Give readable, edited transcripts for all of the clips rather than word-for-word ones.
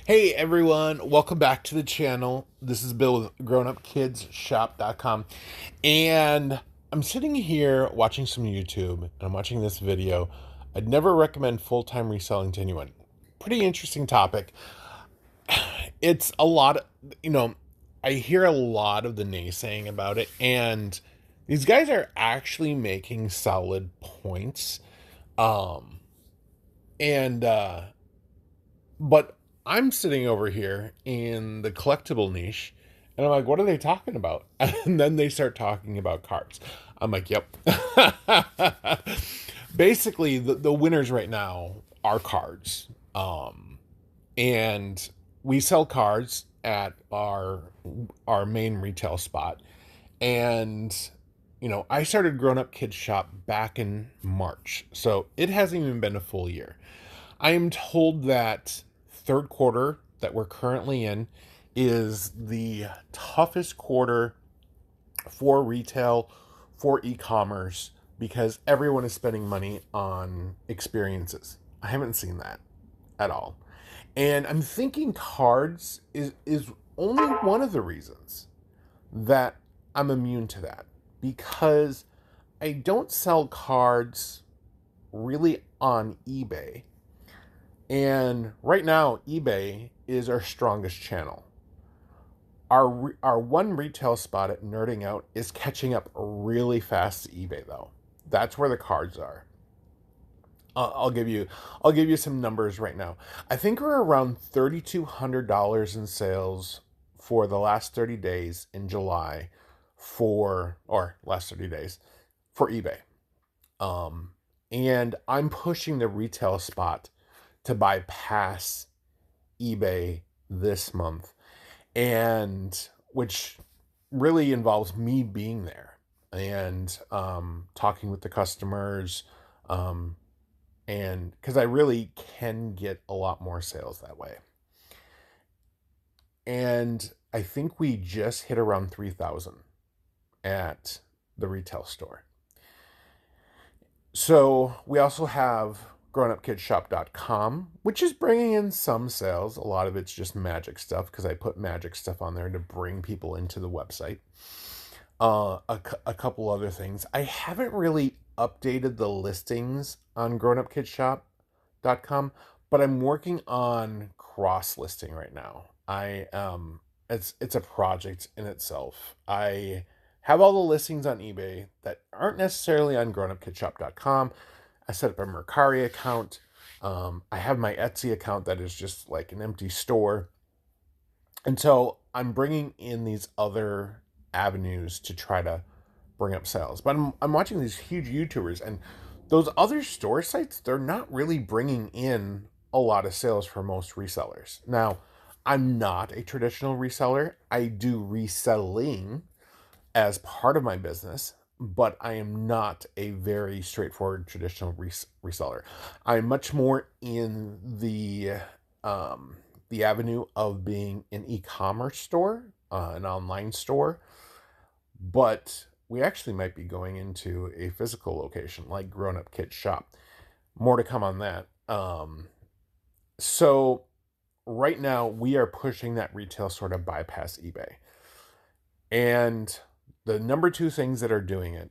Hey everyone, welcome back to the channel. This is Bill with grownupkidsshop.com. And I'm sitting here watching some YouTube and I'm watching this video. I'd never recommend full-time reselling to anyone. Pretty interesting topic. It's a lot, I hear a lot of the naysaying about it, and these guys are actually making solid points. Um, and But I'm sitting over here in the collectible niche, and I'm like, what are they talking about? And then they start talking about cards. I'm like, yep. Basically, the winners right now are cards. And we sell cards at our main retail spot. And I started Grown Up Kids Shop back in March. So it hasn't even been a full year. I am told that third quarter that we're currently in is the toughest quarter for retail, for e-commerce, because everyone is spending money on experiences. I haven't seen that at all. And I'm thinking cards is only one of the reasons that I'm immune to that, because I don't sell cards really on eBay. And right now, eBay is our strongest channel. Our one retail spot at Nerding Out is catching up really fast to eBay though. That's where the cards are. I'll give you some numbers right now. I think we're around $3,200 in sales for the last 30 days in July or last 30 days for eBay. Um, and I'm pushing the retail spot to bypass eBay this month, and which really involves me being there and talking with the customers, um, and because I really can get a lot more sales that way. And I think we just hit around 3,000 at the retail store. So we also have grownupkidsshop.com, which is bringing in some sales. A lot of it's just magic stuff because I put magic stuff on there to bring people into the website. A couple other things. I haven't really updated the listings on grownupkidsshop.com, but I'm working on cross listing right now. It's a project in itself. I have all the listings on eBay that aren't necessarily on grownupkidsshop.com. I set up a Mercari account. I have my Etsy account that is just like an empty store. And so I'm bringing in these other avenues to try to bring up sales. But I'm watching these huge YouTubers, and those other store sites, they're not really bringing in a lot of sales for most resellers. Now, I'm not a traditional reseller. I do reselling as part of my business, but I am not a very straightforward traditional reseller. I'm much more in the avenue of being an e-commerce store, an online store, but we actually might be going into a physical location like Grown Up Kids Shop. More to come on that. So right now we are pushing that retail sort of bypass eBay. And the number two things that are doing it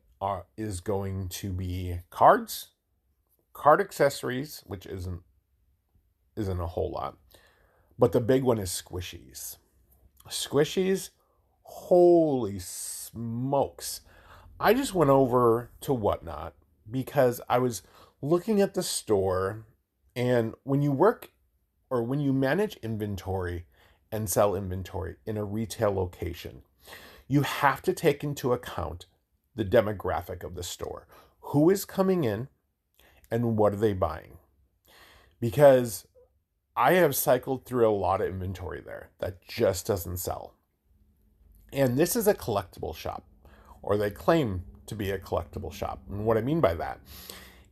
is going to be cards, card accessories, which isn't a whole lot, but the big one is squishies. Squishies, holy smokes! I just went over to Whatnot because I was looking at the store, and when you work or when you manage inventory and sell inventory in a retail location, you have to take into account the demographic of the store. Who is coming in and what are they buying? Because I have cycled through a lot of inventory there that just doesn't sell. And this is a collectible shop, or they claim to be a collectible shop. And what I mean by that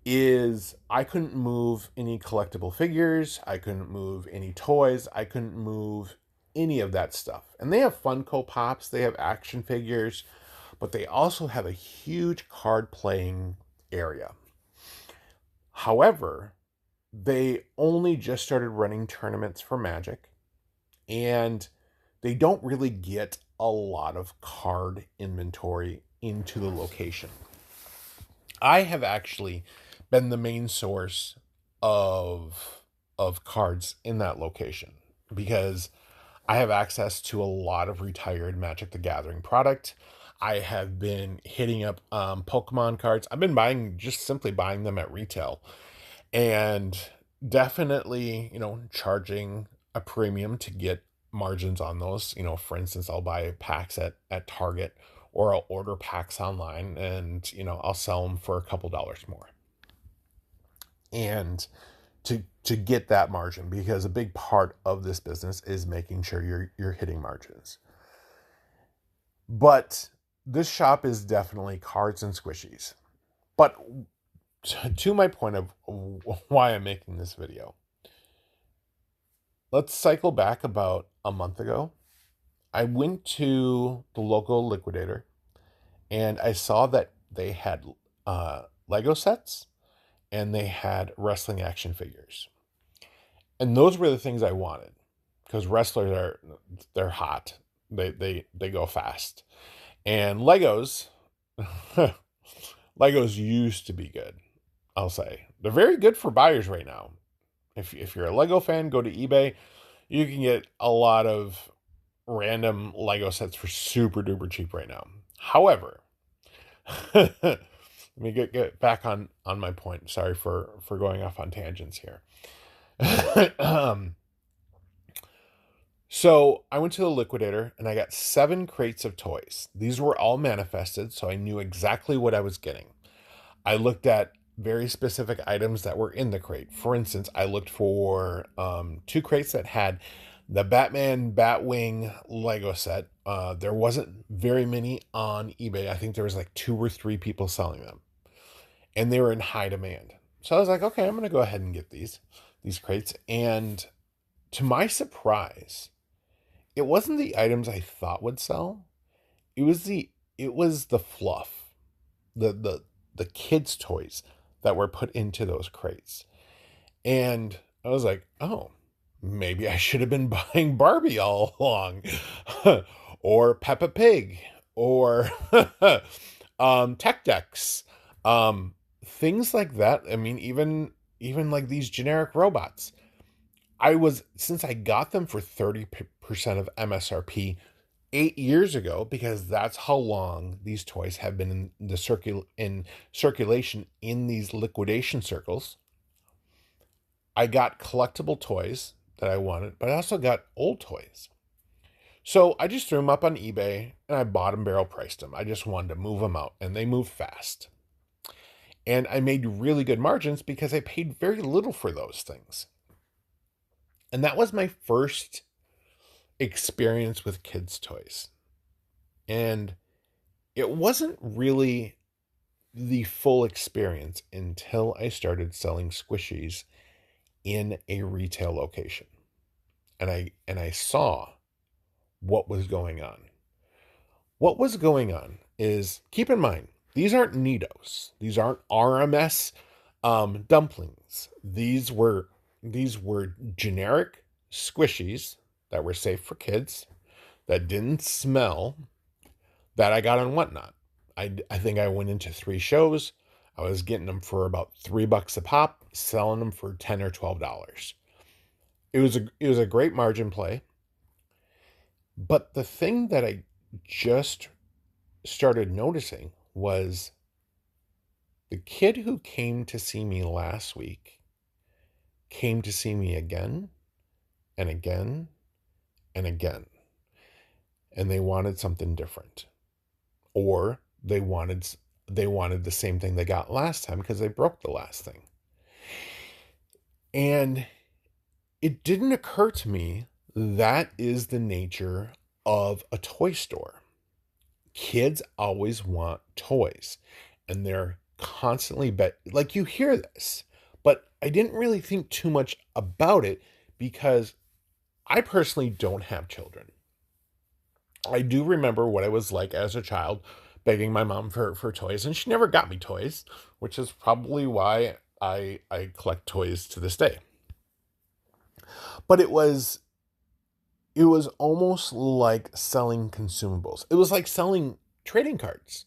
is I couldn't move any collectible figures, I couldn't move any toys, I couldn't move any of that stuff. And they have Funko Pops, they have action figures, but they also have a huge card playing area. However, they only just started running tournaments for Magic, and they don't really get a lot of card inventory into the location. I have actually been the main source of cards in that location because I have access to a lot of retired Magic the Gathering product. I have been hitting up Pokemon cards. I've been just simply buying them at retail, and definitely, charging a premium to get margins on those. For instance, I'll buy packs at Target, or I'll order packs online, and I'll sell them for a couple dollars more. And to get that margin, because a big part of this business is making sure you're hitting margins. But this shop is definitely cards and squishies. But to my point of why I'm making this video, let's cycle back about a month ago. I went to the local liquidator and I saw that they had Lego sets and they had wrestling action figures. And those were the things I wanted, because wrestlers they're hot. They go fast. And Legos Legos used to be good, I'll say. They're very good for buyers right now. If you're a Lego fan, go to eBay. You can get a lot of random Lego sets for super duper cheap right now. However, let me get back on my point. Sorry for going off on tangents here. So I went to the liquidator and I got 7 crates of toys. These were all manifested, so I knew exactly what I was getting. I looked at very specific items that were in the crate. For instance, I looked for 2 crates that had the Batman Batwing Lego set. There wasn't very many on eBay. I think there was like 2 or 3 people selling them, and they were in high demand. So I was like, okay, I'm going to go ahead and get these crates. And to my surprise, it wasn't the items I thought would sell. It was the fluff, the kids' toys that were put into those crates. And I was like, oh, maybe I should have been buying Barbie all along, or Peppa Pig, or Tech Decks, things like that. I mean, even like these generic robots. Since I got them for 30% of MSRP 8 years ago, because that's how long these toys have been in circulation in these liquidation circles. I got collectible toys that I wanted, but I also got old toys. So I just threw them up on eBay and I bought them, barrel priced them. I just wanted to move them out, and they moved fast. And I made really good margins because I paid very little for those things. And that was my first experience with kids' toys. And it wasn't really the full experience until I started selling squishies in a retail location. And I saw what was going on. What was going on is, keep in mind, these aren't Nidos. These aren't RMS dumplings. These were generic squishies that were safe for kids, that didn't smell, that I got on Whatnot. I think I went into 3 shows. I was getting them for about $3 a pop, selling them for $10 or $12. It was a great margin play. But the thing that I just started noticing was the kid who came to see me last week came to see me again and again and again. And they wanted something different. Or they wanted the same thing they got last time because they broke the last thing. And it didn't occur to me that is the nature of a toy store. Kids always want toys, and they're constantly like, you hear this, but I didn't really think too much about it because I personally don't have children. I do remember what I was like as a child, begging my mom for toys, and she never got me toys, which is probably why I collect toys to this day. But it was almost like selling consumables. It was like selling trading cards.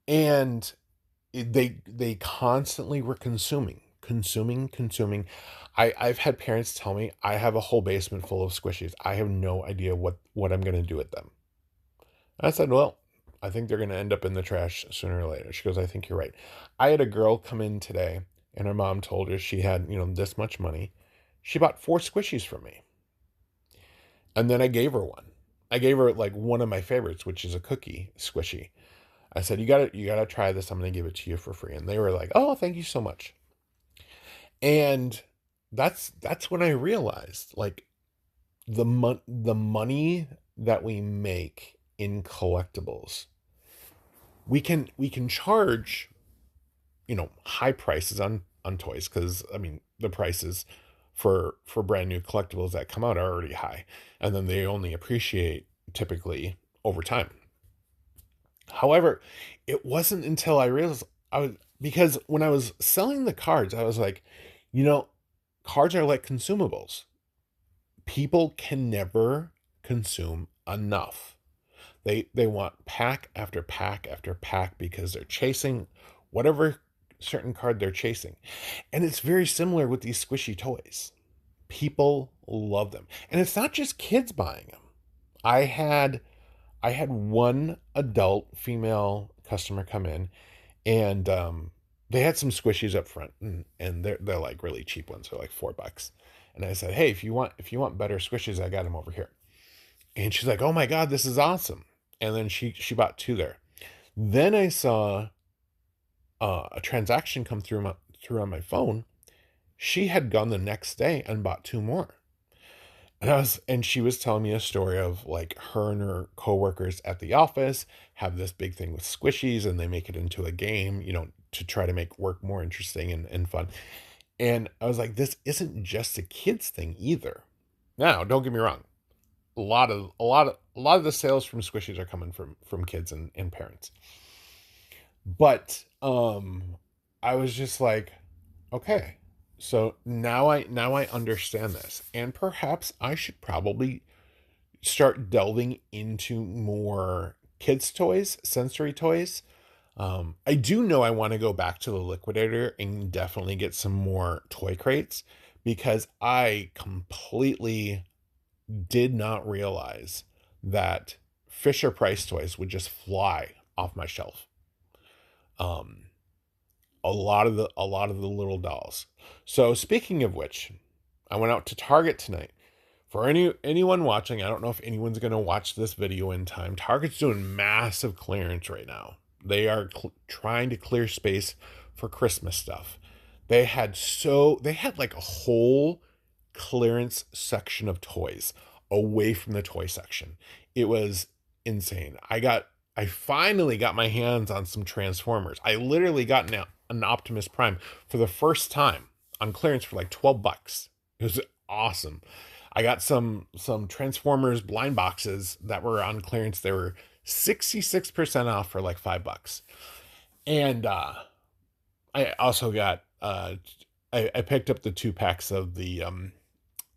And they constantly were consuming. I've had parents tell me I have a whole basement full of squishies. I have no idea what I'm going to do with them. And I said, well, I think they're going to end up in the trash sooner or later. She goes, I think you're right. I had a girl come in today, and her mom told her she had, this much money. She bought 4 squishies from me. And then I gave her one. I gave her like one of my favorites, which is a cookie squishy. I said, you gotta try this. I'm gonna give it to you for free. And they were like, oh, thank you so much. And that's when I realized, like, the money that we make in collectibles, we can charge, high prices on toys, because I mean the prices for brand new collectibles that come out are already high, and then they only appreciate typically over time. However, it wasn't until I realized because when I was selling the cards, I was like, you know, cards are like consumables. People can never consume enough. They want pack after pack after pack because they're chasing whatever certain card they're chasing. And it's very similar with these squishy toys. People love them. And it's not just kids buying them. I had I had one adult female customer come in, and they had some squishies up front, and they're like really cheap ones. They're like $4. And I said, hey, if you want better squishies, I got them over here. And she's like, oh my god, this is awesome. And then she bought 2 there. Then I saw a transaction come through on my phone. She had gone the next day and bought 2 more. And she was telling me a story of like her and her coworkers at the office have this big thing with squishies, and they make it into a game, to try to make work more interesting and fun. And I was like, this isn't just a kids thing either. Now, don't get me wrong. A lot of the sales from squishies are coming from kids and parents. But I was just like, okay. So now I understand this. And perhaps I should probably start delving into more kids toys, sensory toys. I do know I want to go back to the liquidator and definitely get some more toy crates, because I completely did not realize that Fisher Price toys would just fly off my shelf. Um, a lot of the little dolls. So speaking of which, I went out to Target tonight. For anyone watching, I don't know if anyone's going to watch this video in time. Target's doing massive clearance right now. They are trying to clear space for Christmas stuff. They had like a whole clearance section of toys away from the toy section. It was insane. I finally got my hands on some Transformers. I literally got an Optimus Prime for the first time on clearance for like $12. It was awesome. I got some Transformers blind boxes that were on clearance. They were 66% off for like $5. And I also got I picked up the 2 packs of the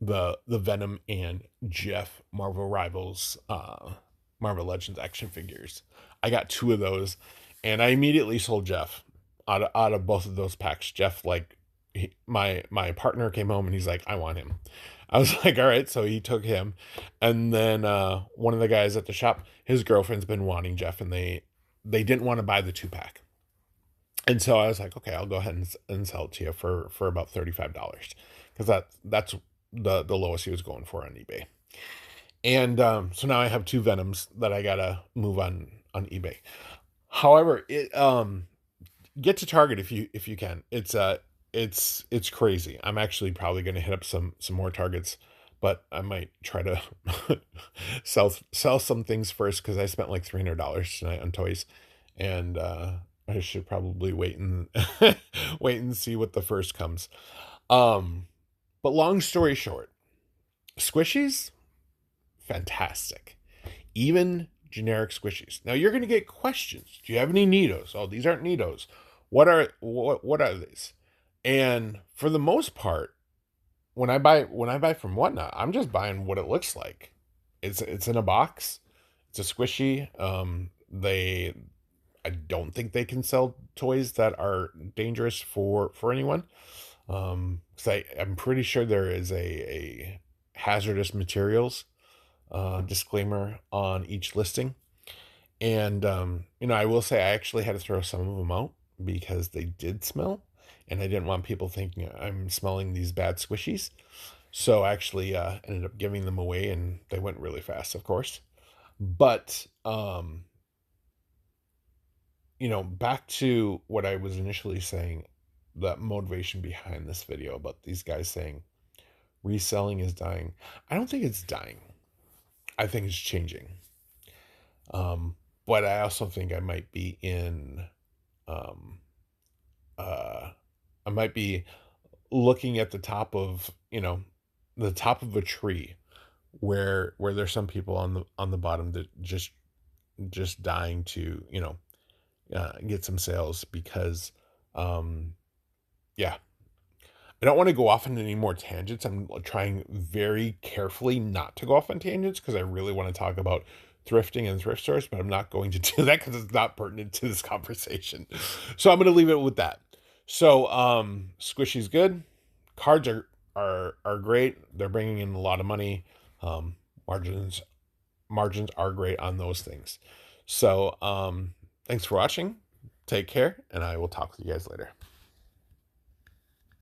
Venom and Jeff Marvel Rivals Marvel Legends action figures. I got 2 of those, and I immediately sold Jeff out of both of those packs. Jeff, like, my partner came home and he's like, I want him. I was like, all right. So he took him, and then one of the guys at the shop, his girlfriend's been wanting Jeff, and they didn't want to buy the 2 pack, and so I was like, okay, I'll go ahead and sell it to you for about $35, because that's the lowest he was going for on eBay. And so now I have 2 Venoms that I gotta move on eBay. However, get to Target if you can. It's crazy. I'm actually probably gonna hit up some more Targets, but I might try to sell some things first, because I spent like $300 tonight on toys, and I should probably wait and wait and see what the first comes. But long story short, squishies, fantastic. Even generic squishies. Now you're going to get questions. Do you have any Nitos? Oh, these aren't Nitos. What are these? And for the most part, when I buy from Whatnot, I'm just buying what it looks like. It's in a box. It's a squishy. They I don't think they can sell toys that are dangerous for anyone. Because I'm pretty sure there is a hazardous materials disclaimer on each listing. And I will say I actually had to throw some of them out because they did smell, and I didn't want people thinking I'm smelling these bad squishies. So I actually ended up giving them away, and they went really fast, of course. But back to what I was initially saying, the motivation behind this video about these guys saying reselling is dying. I don't think it's dying. I think it's changing. Um, but I also think I might be in um I might be looking at the top of, the top of a tree where there's some people on the bottom that just dying to, get some sales because um yeah, I don't want to go off on any more tangents. I'm trying very carefully not to go off on tangents because I really want to talk about thrifting and thrift stores, but I'm not going to do that because it's not pertinent to this conversation. So I'm going to leave it with that. So Squishy's good. Cards are great. They're bringing in a lot of money. Um, margins margins are great on those things. So thanks for watching. Take care, and I will talk with you guys later.